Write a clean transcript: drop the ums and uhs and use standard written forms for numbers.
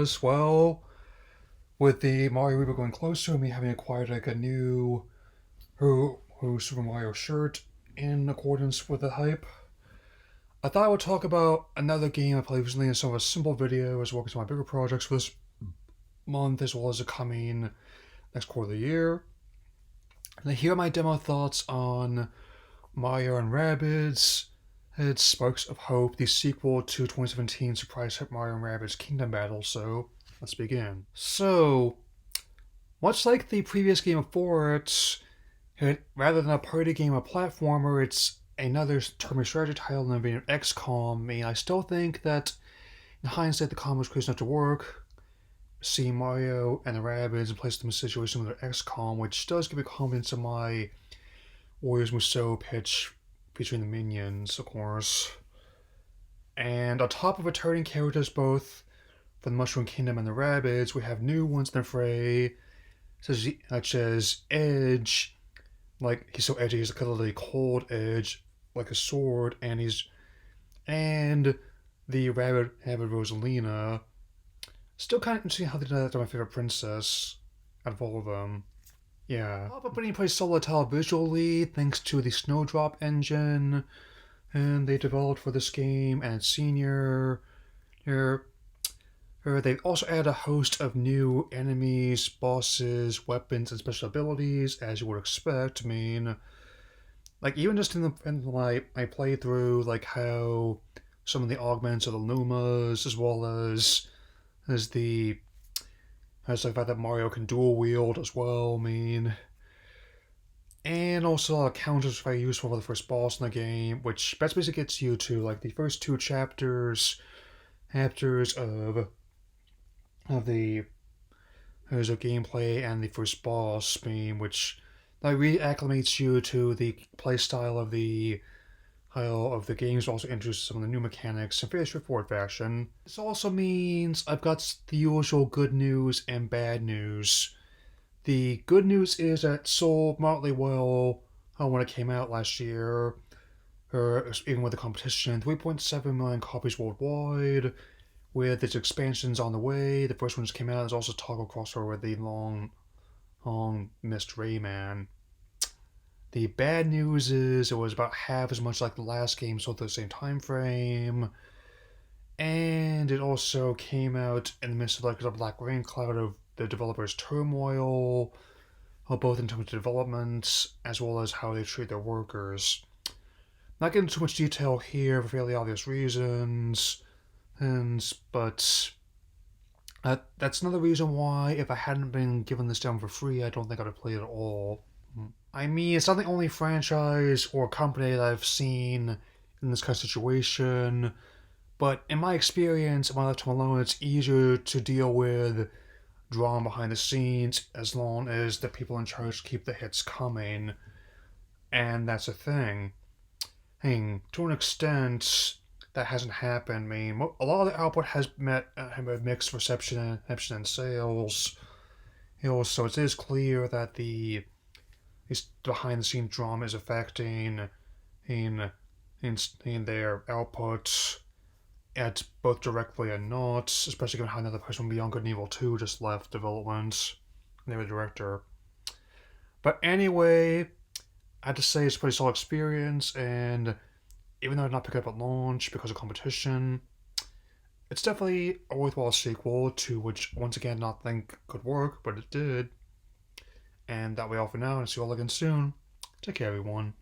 because, well, with the Mario Rabbids going closer and me having acquired like a new who Super Mario shirt in accordance with the hype, I thought I would talk about another game I played recently in sort of a simple video as well as my bigger projects for this month as well as the coming next quarter of the year. And here are my demo thoughts on Mario and Rabbids. It's Sparks of Hope, the sequel to 2017 surprise hit Mario and Rabbids Kingdom Battle, so let's begin. So, much like the previous game before rather than a party game or platformer, it's another turn strategy title than being XCOM. I mean, I still think that in hindsight the com was crazy enough to work. Seeing Mario and the Rabbids and place them in a situation with their XCOM, which does give me confidence in my Warriors Musou pitch featuring the minions, of course. And on top of returning characters both for the Mushroom Kingdom and the Rabbids, we have new ones in the fray, such as Edge. Like, he's so edgy, he's literally cold edge, like a sword, and the Rabbid Rosalina. Still kind of interesting how they did that to my favorite princess out of all of them. Yeah. But putting in place Solo Tile visually, thanks to the Snowdrop engine, and they developed for this game, and Senior. They've also added a host of new enemies, bosses, weapons, and special abilities, as you would expect. I mean, like, even just in my playthrough, like how some of the augments of the Lumas, as well as the fact that Mario can dual wield as well, I mean. And also counters very useful for the first boss in the game, which basically gets you to like the first two chapters of the gameplay and the first boss, which like reacclimates you to the playstyle of the games, also introduces some of the new mechanics in a very straightforward fashion. This also means I've got the usual good news and bad news. The good news is that it sold moderately well when it came out last year, even with the competition, 3.7 million copies worldwide, with its expansions on the way. The first one just came out. There's also toggle crossover with the long missed Rayman. The bad news is it was about half as much like the last game, sold at the same time frame, and it also came out in the midst of like a black rain cloud of the developers' turmoil, both in terms of development as well as how they treat their workers. Not getting too much detail here for fairly obvious reasons, but that's another reason why if I hadn't been given this demo for free, I don't think I'd have played it at all. I mean, it's not the only franchise or company that I've seen in this kind of situation, but in my experience, when I left home alone, it's easier to deal with drama behind the scenes as long as the people in charge keep the hits coming, and that's a thing. To an extent, that hasn't happened. I mean, a lot of the output has met mixed reception and sales. So it is clear that the behind-the-scenes drama is affecting in their output, at both directly and not, especially given how another person from Beyond Good and Evil 2 just left development. They were the director. But anyway, I have to say it's a pretty solid experience, and even though I did not pick it up at launch because of competition, it's definitely a worthwhile sequel to which, once again, not think could work, but it did. And that way all for now, and see you all again soon. Take care, everyone.